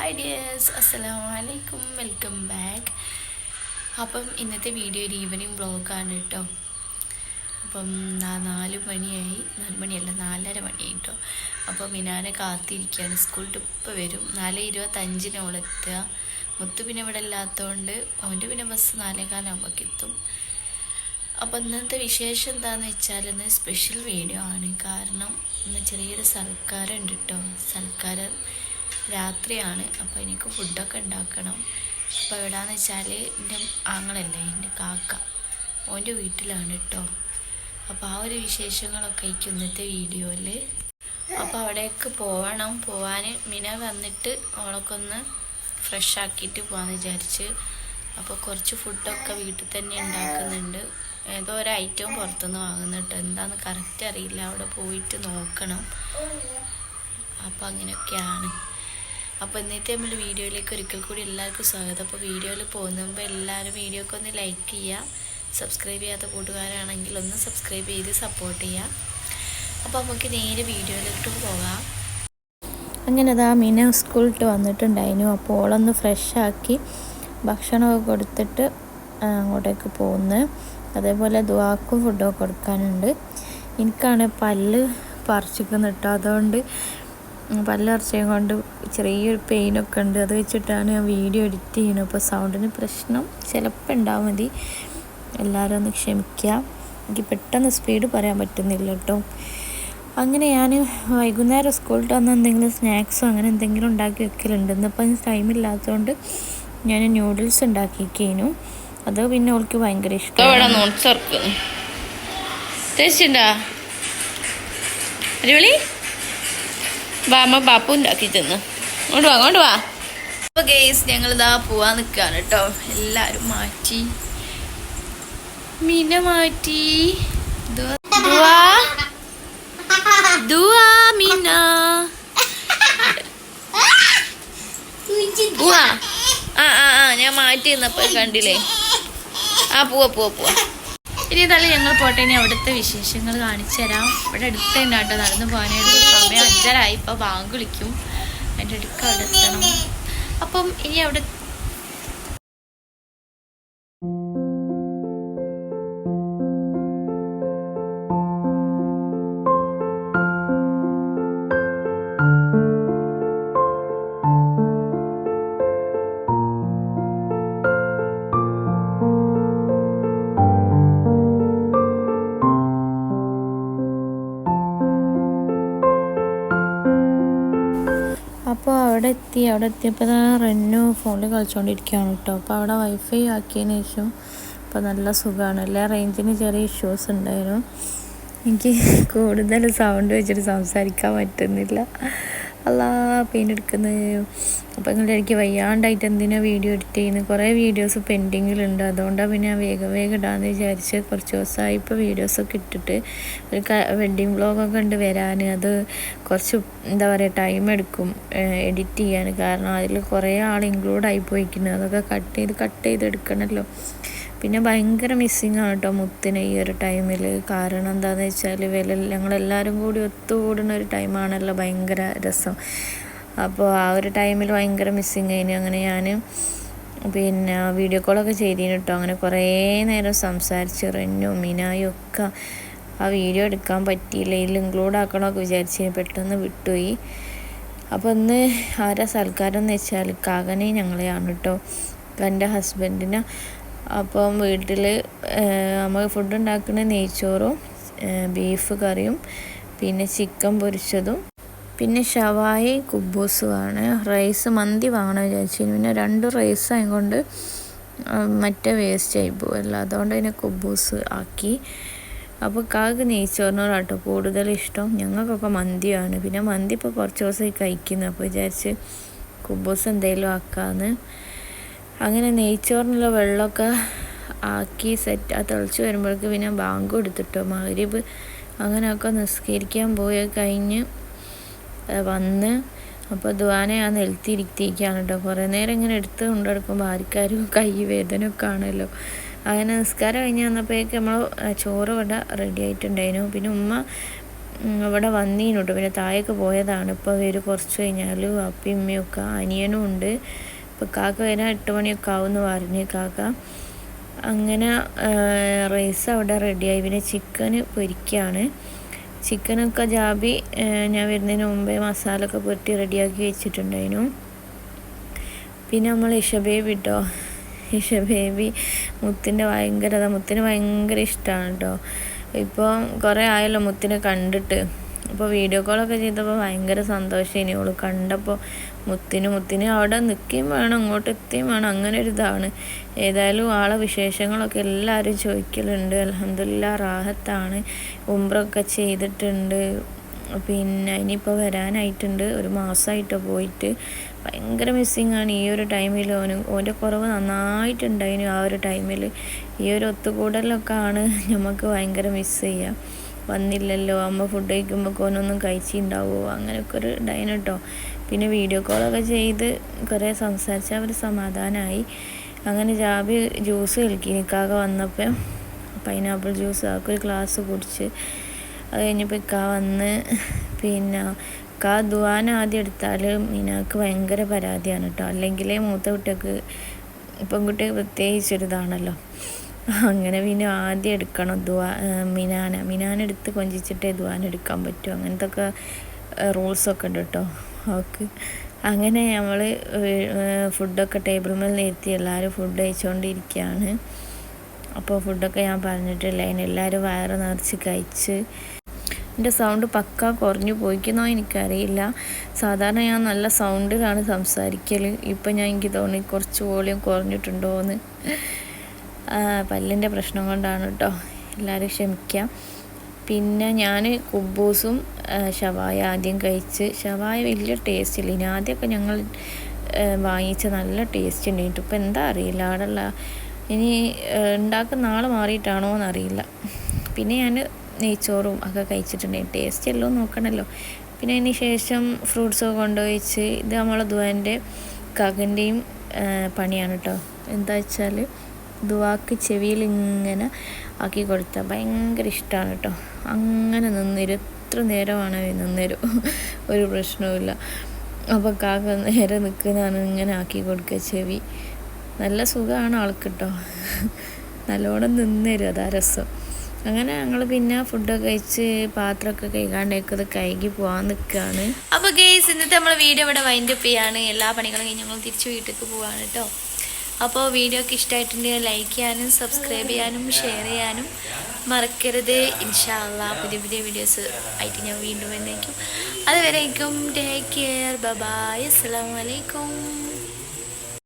Hi dears, അസ്സലാമു അലൈക്കും, welcome back. അപ്പം ഇന്നത്തെ വീഡിയോ ഒരു ഈവനിങ് വ്ളോഗാണ് കേട്ടോ. അപ്പം 4 മണിയായി, 4 മണിയല്ല 4:30 മണിയായി കേട്ടോ. അപ്പം മിനാനെ കാത്തിരിക്കുകയാണ്. സ്കൂൾ ട്രിപ്പ് വരും 4:25 അവളെത്തുക. മുത്തു പിന്നെ ഇവിടെ ഇല്ലാത്തതുകൊണ്ട് അവൻ്റെ പിന്നെ ബസ് 4:15 എത്തും. അപ്പം ഇന്നത്തെ വിശേഷം എന്താണെന്ന് വെച്ചാൽ ഇന്ന് സ്പെഷ്യൽ വീഡിയോ ആണ്. കാരണം ഇന്ന് ചെറിയൊരു സൽക്കാരം ഉണ്ട് കേട്ടോ. സൽക്കാരം രാത്രിയാണ്. അപ്പോൾ എനിക്ക് ഫുഡൊക്കെ ഉണ്ടാക്കണം. അപ്പോൾ എവിടെയാണെന്ന് വെച്ചാൽ എൻ്റെ ആങ്ങളല്ലേ, എൻ്റെ കാക്ക, ഓൻ്റെ വീട്ടിലാണ് കേട്ടോ. അപ്പോൾ ആ ഒരു വിശേഷങ്ങളൊക്കെ ആയിരിക്കും ഇന്നത്തെ വീഡിയോയിൽ. അപ്പോൾ അവിടേക്ക് പോവാൻ മിന വന്നിട്ട് അവളൊക്കെ ഒന്ന് ഫ്രഷ് ആക്കിയിട്ട് പോകാമെന്ന് വിചാരിച്ച്. അപ്പോൾ കുറച്ച് ഫുഡൊക്കെ വീട്ടിൽ തന്നെ ഉണ്ടാക്കുന്നുണ്ട്. ഏതോ ഒരു ഐറ്റം പുറത്തുനിന്ന് വാങ്ങുന്നുണ്ട്, എന്താണെന്ന് കറക്റ്റ് അറിയില്ല. അവിടെ പോയിട്ട് നോക്കണം. അപ്പോൾ അങ്ങനെയൊക്കെയാണ്. അപ്പോൾ ഇന്നത്തെ നമ്മൾ വീഡിയോയിലേക്ക് ഒരിക്കൽ കൂടി എല്ലാവർക്കും സ്വാഗതം. അപ്പോൾ വീഡിയോയിൽ പോകുമ്പോൾ എല്ലാവരും വീഡിയോക്ക് ഒന്ന് ലൈക്ക് ചെയ്യുക. സബ്സ്ക്രൈബ് ചെയ്യാത്ത കൂട്ടുകാരാണെങ്കിൽ ഒന്ന് സബ്സ്ക്രൈബ് ചെയ്ത് സപ്പോർട്ട് ചെയ്യുക. അപ്പോൾ നമുക്ക് നേരെ വീഡിയോയിലോട്ട് പോകാം. അങ്ങനെ അതാ മീന സ്കൂളിട്ട് വന്നിട്ടുണ്ടായിരുന്നു. അപ്പോൾ ഓളൊന്ന് ഫ്രഷാക്കി ഭക്ഷണമൊക്കെ കൊടുത്തിട്ട് അങ്ങോട്ടേക്ക് പോകുന്നത്. അതേപോലെ ദുആക്കും ഫുഡൊക്കെ കൊടുക്കാനുണ്ട്. എനിക്കാണ് പല്ല് പറിച്ചിരിക്കുന്നു കേട്ടോ. അതുകൊണ്ട് പല്ലർച്ചയും കൊണ്ട് ചെറിയൊരു പെയിനൊക്കെ ഉണ്ട്. അത് വെച്ചിട്ടാണ് ഞാൻ വീഡിയോ എഡിറ്റ് ചെയ്യുന്നത്. അപ്പോൾ സൗണ്ടിന് പ്രശ്നം ചിലപ്പോൾ ഉണ്ടാവും, മതി, എല്ലാവരും ഒന്ന് ക്ഷമിക്കുക. എനിക്ക് പെട്ടെന്ന് സ്പീഡ് പറയാൻ പറ്റുന്നില്ല കേട്ടോ. അങ്ങനെ ഞാൻ വൈകുന്നേരം സ്കൂളിൽ വന്ന് എന്തെങ്കിലും സ്നാക്സോ അങ്ങനെ എന്തെങ്കിലും ഉണ്ടാക്കി വെക്കലുണ്ട്. ഇന്നിപ്പം ടൈമില്ലാത്തതുകൊണ്ട് ഞാൻ ന്യൂഡിൽസ് ഉണ്ടാക്കിയിരിക്കുന്നു. അത് പിന്നെ അവൾക്ക് ഭയങ്കര ഇഷ്ടമാണ്. അമ്മ ബാപ്പു ഉണ്ടാക്കി തന്നു. അങ്ങോട്ട് വാ. അപ്പോൾ ഗേസ് ഞങ്ങളിതാ പോവാൻ നിൽക്കുകയാണ് കേട്ടോ. എല്ലാവരും മാറ്റി, മീന മാറ്റി. മീന പോവാ. ഞാൻ മാറ്റി നിന്നപ്പോൾ കണ്ടില്ലേ. പോവാ. ഇനി ഏതായാലും ഞങ്ങൾ പോട്ടെ. ഇനി അവിടുത്തെ വിശേഷങ്ങൾ കാണിച്ചു തരാം. ഇവിടെ അടുത്ത് തന്നെ കേട്ടോ, നടന്നു പോകാനായിട്ട്. സമയം 5:30 ഇപ്പോൾ ബാങ്ക് വിളിക്കും. അതിൻ്റെ അടുക്ക അവിടെ എത്തണം. അപ്പം ഇനി അവിടെ അവിടെ എത്തിയപ്പോൾ റെന്നു ഫോണിൽ കളിച്ചുകൊണ്ടിരിക്കുകയാണ് കേട്ടോ. അപ്പോൾ അവിടെ വൈഫൈ ആക്കിയതിന് ശേഷം ഇപ്പോൾ നല്ല സുഖമാണ്. എല്ലാ റേഞ്ചിന് ചെറിയ ഇഷ്യൂസ് ഉണ്ടായിരുന്നു. എനിക്ക് കൂടുതൽ സൗണ്ട് വെച്ചിട്ട് സംസാരിക്കാൻ പറ്റുന്നില്ല. പെയിൻ എടുക്കുന്നത്. അപ്പോൾ എനിക്ക് വയ്യാണ്ടായിട്ട് എന്തിനാ വീഡിയോ എഡിറ്റ് ചെയ്യുന്നത്. കുറേ വീഡിയോസ് പെൻഡിങ്ങിലുണ്ട്. അതുകൊണ്ടാണ് പിന്നെ വേഗം ഇടാമെന്ന് വിചാരിച്ച് കുറച്ച് ദിവസമായി ഇപ്പോൾ വീഡിയോസൊക്കെ ഇട്ടിട്ട്. ഒരു വെഡ്ഡിങ് വ്ളോഗൊക്കെ ഉണ്ട് വരാൻ. അത് കുറച്ച് എന്താ പറയുക ടൈം എടുക്കും എഡിറ്റ് ചെയ്യാൻ. കാരണം അതിൽ കുറേ ആൾ ഇൻക്ലൂഡ് ആയി പോയിരിക്കുന്നത്. അതൊക്കെ കട്ട് ചെയ്ത് എടുക്കണമല്ലോ. പിന്നെ ഭയങ്കര മിസ്സിങ് ആണ് കേട്ടോ മുത്തിനെ ഈ ഒരു ടൈമിൽ. കാരണം എന്താണെന്ന് വെച്ചാൽ ഞങ്ങളെല്ലാവരും കൂടി ഒത്തുകൂടുന്ന ഒരു ടൈമാണല്ലോ ഭയങ്കര രസം. അപ്പോൾ ആ ഒരു ടൈമിൽ ഭയങ്കര മിസ്സിങ് ആയിരുന്നു. അങ്ങനെ ഞാൻ പിന്നെ വീഡിയോ കോളൊക്കെ ചെയ്തിരുന്നു കേട്ടോ. അങ്ങനെ കുറേ നേരം സംസാരിച്ച് റെന്നും മിനായും ഒക്കെ ആ വീഡിയോ എടുക്കാൻ പറ്റിയില്ല. ഇതിൽ ഇൻക്ലൂഡ് ആക്കണമൊക്കെ വിചാരിച്ച് പെട്ടെന്ന് വിട്ടുപോയി. അപ്പോൾ ഇന്ന് ആരാ സൽക്കാരം എന്ന് വെച്ചാൽ കാകനെ ഞങ്ങളെയാണ് കേട്ടോ, എൻ്റെ ഹസ്ബൻഡിനെ. അപ്പം വീട്ടിൽ നമ്മൾ ഫുഡ് ഉണ്ടാക്കുന്ന നെയ്ച്ചോറും ബീഫ് കറിയും പിന്നെ ചിക്കൻ പൊരിച്ചതും പിന്നെ ഷവായയും കുബൂസുമാണ്. റൈസ് മന്തി വാങ്ങണം വിചാരിച്ചു. പിന്നെ 2 റൈസ് ആയതുകൊണ്ട് മറ്റേ വേസ്റ്റ് ആയി പോകുമല്ലോ, അതുകൊണ്ട് അതിനെ കുബൂസ് ആക്കി. അപ്പോൾ കാക്ക് നെയ്ച്ചോറിനോടാട്ടോ കൂടുതൽ ഇഷ്ടം. ഞങ്ങൾക്കൊക്കെ മന്തിയാണ്. പിന്നെ മന്തി ഇപ്പോൾ കുറച്ച് ദിവസമായി കഴിക്കുന്നു. അപ്പോൾ വിചാരിച്ച് കുബൂസ് എന്തെങ്കിലും ആക്കാമെന്ന്. അങ്ങനെ നെയ്ച്ചോറിനുള്ള വെള്ളമൊക്കെ ആക്കി സെറ്റ് തിളച്ച് വരുമ്പോഴേക്ക് പിന്നെ ബാങ്ക് കൊടുത്തിട്ടോ മഗ്‌രിബ്. അങ്ങനെയൊക്കെ നിസ്കരിക്കാൻ പോയി കഴിഞ്ഞ് വന്ന് അപ്പോൾ ദുആനെ ഞാൻ നിലത്തിരിക്കുകയാണ് കേട്ടോ. കുറേ നേരം ഇങ്ങനെ എടുത്ത് കൊണ്ടെടുക്കുമ്പോൾ ആർക്കാരും കൈ വേദനയൊക്കെ ആണല്ലോ. അങ്ങനെ നിസ്കാരം കഴിഞ്ഞ് വന്നപ്പോഴേക്ക് നമ്മൾ ചോറ് ഇവിടെ റെഡി ആയിട്ടുണ്ടായിരുന്നു. പിന്നെ ഉമ്മ അവിടെ വന്നീനു കേട്ടോ. പിന്നെ താഴേക്ക് പോയതാണ്. ഇപ്പോൾ വരും കുറച്ച് കഴിഞ്ഞാൽ. അപ്പയും ഉമ്മയൊക്കെ അനിയനും ഉണ്ട്. ഇപ്പോൾ കാക്ക വരാൻ 8 മണിയൊക്കെ ആവുമെന്ന് പറഞ്ഞ് കാക്ക. അങ്ങനെ റൈസ് അവിടെ റെഡിയായി. പിന്നെ ചിക്കന് പൊരിക്കുകയാണ്. ചിക്കനൊക്കെ ജാബി ഞാൻ വരുന്നതിന് മുമ്പേ മസാലയൊക്കെ പുരട്ടി റെഡിയാക്കി വെച്ചിട്ടുണ്ടായിരുന്നു. പിന്നെ നമ്മൾ ഇഷ ബേബി കേട്ടോ. ഇഷ ബേബി മുത്തിന് ഭയങ്കര ഇഷ്ടമാണ് കേട്ടോ. ഇപ്പോൾ കുറേ ആയല്ലോ മുത്തിനെ കണ്ടിട്ട്. അപ്പോൾ വീഡിയോ കോളൊക്കെ ചെയ്തപ്പോൾ ഭയങ്കര സന്തോഷമായി. ഓള് കണ്ടപ്പോൾ മുത്തിന് അവിടെ നിൽക്കുകയും വേണം, അങ്ങോട്ട് എത്തുകയും വേണം, അങ്ങനെ ഒരു ഇതാണ്. ഏതായാലും ആളെ വിശേഷങ്ങളൊക്കെ എല്ലാവരും ചോദിക്കലുണ്ട്. അൽഹംദുലില്ലാ റാഹത്താണ്. ഉംറയൊക്കെ ചെയ്തിട്ടുണ്ട്. പിന്നെ ഇനിയിപ്പോൾ വരാനായിട്ടുണ്ട്. 1 മാസമായിട്ടോ പോയിട്ട്. ഭയങ്കര മിസ്സിങ്ങാണ് ഈ ഒരു ടൈമിൽ. ഓൻ്റെ കുറവ് നന്നായിട്ടുണ്ടായിരുന്നു ആ ഒരു ടൈമിൽ. ഈ ഒരു ഒത്തുകൂടലൊക്കെ ആണ് നമുക്ക് ഭയങ്കര മിസ് ചെയ്യുക. വന്നില്ലല്ലോ, അമ്മ ഫുഡ് കഴിക്കുമ്പോൾ ഓനൊന്നും കഴിച്ചിട്ടുണ്ടാവുമോ, അങ്ങനെയൊക്കെ ഒരു ഉണ്ടായിരുന്നു കേട്ടോ. പിന്നെ വീഡിയോ കോളൊക്കെ ചെയ്ത് കുറേ സംസാരിച്ച് അവർ സമാധാനമായി. അങ്ങനെ ജാബി ജ്യൂസ് നിൽക്കാക വന്നപ്പോൾ പൈനാപ്പിൾ ജ്യൂസ് ആക്കി ഒരു ഗ്ലാസ് കുടിച്ച്. അത് കഴിഞ്ഞപ്പോൾ വന്ന് പിന്നെ ദുആന ആദ്യം എടുത്താൽ മിനാക്ക് ഭയങ്കര പരാതിയാണ് കേട്ടോ. അല്ലെങ്കിൽ മൂത്ത കുട്ടികൾക്ക് പെൺകുട്ടിക്ക് പ്രത്യേകിച്ചൊരിതാണല്ലോ. അങ്ങനെ പിന്നെ ആദ്യം എടുക്കണം മിനാനെടുത്ത് കൊഞ്ചിച്ചിട്ടേ ദുആന എടുക്കാൻ പറ്റും. അങ്ങനത്തെ ഒക്കെ റൂൾസൊക്കെ ഉണ്ട് കേട്ടോ ഓക്കെ. അങ്ങനെ നമ്മൾ ഫുഡൊക്കെ ടേബിൾ മേൽ നിർത്തി എല്ലാവരും ഫുഡ് കഴിച്ചുകൊണ്ടിരിക്കുകയാണ്. അപ്പോൾ ഫുഡൊക്കെ ഞാൻ പറഞ്ഞിട്ടില്ല, എല്ലാവരും വയറ് നിറച്ച് കഴിച്ച്. എൻ്റെ സൗണ്ട് പക്ക കുറഞ്ഞു പോയിക്കുന്നോ എനിക്കറിയില്ല. സാധാരണ ഞാൻ നല്ല സൗണ്ടിലാണ് സംസാരിക്കൽ. ഇപ്പം എനിക്ക് തോന്നി കുറച്ച് വോളിയം കുറഞ്ഞിട്ടുണ്ടോ എന്ന്. പല്ലിൻ്റെ പ്രശ്നം കൊണ്ടാണ് കേട്ടോ, എല്ലാവരും ക്ഷമിക്കാം. പിന്നെ ഞാൻ കുബൂസും ഷവായ ആദ്യം കഴിച്ച്. ഷവായ വലിയ ടേസ്റ്റ് ഇല്ല. ഇനി ആദ്യമൊക്കെ ഞങ്ങൾ വാങ്ങിച്ച നല്ല ടേസ്റ്റ് ഉണ്ടായിട്ട് ഇപ്പം എന്താ അറിയില്ല. അവിടെയുള്ള ഇനി ഉണ്ടാക്കുന്ന ആൾ മാറിയിട്ടാണോ എന്നറിയില്ല. പിന്നെ ഞാൻ നെയ്ച്ചോറും ഒക്കെ കഴിച്ചിട്ടുണ്ടായി. ടേസ്റ്റ് എല്ലാം നോക്കണമല്ലോ. പിന്നെ അതിന് ശേഷം ഫ്രൂട്ട്സൊക്കെ കൊണ്ടുപോയിച്ച്. ഇത് നമ്മളെ ദുആൻ്റെ കാക്കൻ്റെയും പണിയാണ് കേട്ടോ. എന്താ വെച്ചാൽ ദുആക്ക് ചെവിയിൽ ഇങ്ങനെ ആക്കി കൊടുത്താൽ ഭയങ്കര ഇഷ്ടമാണ് കേട്ടോ. അങ്ങനെ നിന്നരും, എത്ര നേരമാണ് നിന്നരും, ഒരു പ്രശ്നവുമില്ല. അപ്പോൾ കാക്ക നേരെ നിൽക്കുന്നതാണ്, ഇങ്ങനെ ആക്കി കൊടുക്കുക ചെവി. നല്ല സുഖമാണ് ആൾക്ക് കേട്ടോ. നല്ലോണം നിന്നരും, അതാ രസം. അങ്ങനെ ഞങ്ങൾ പിന്നെ ഫുഡൊക്കെ കഴിച്ച് പാത്രമൊക്കെ കഴുകാണ്ടേക്കത് കഴുകി പോകാൻ നിൽക്കുകയാണ്. അപ്പോൾ ഗെയ്സ്, ഇന്നത്തെ നമ്മൾ വീഡിയോ ഇവിടെ വൈൻഡപ്പ് ചെയ്യാണ്. എല്ലാ പണികളും കഴിഞ്ഞ് ഞങ്ങൾ തിരിച്ച് വീട്ടിലേക്ക് പോവാണ് കേട്ടോ. അപ്പോൾ വീഡിയോ ഒക്കെ ഇഷ്ടമായിട്ടുണ്ടെങ്കിൽ ലൈക്ക് ചെയ്യാനും സബ്സ്ക്രൈബ് ചെയ്യാനും ഷെയർ ചെയ്യാനും മറക്കരുത്. ഇൻഷാ അല്ലാഹ് പുതിയ വീഡിയോസ് ആയിട്ട് ഞാൻ വീണ്ടും വന്നേക്കും. അതുവരേക്കും ടേക്ക് കെയർ, ബൈ, അസ്സലാമു അലൈക്കും.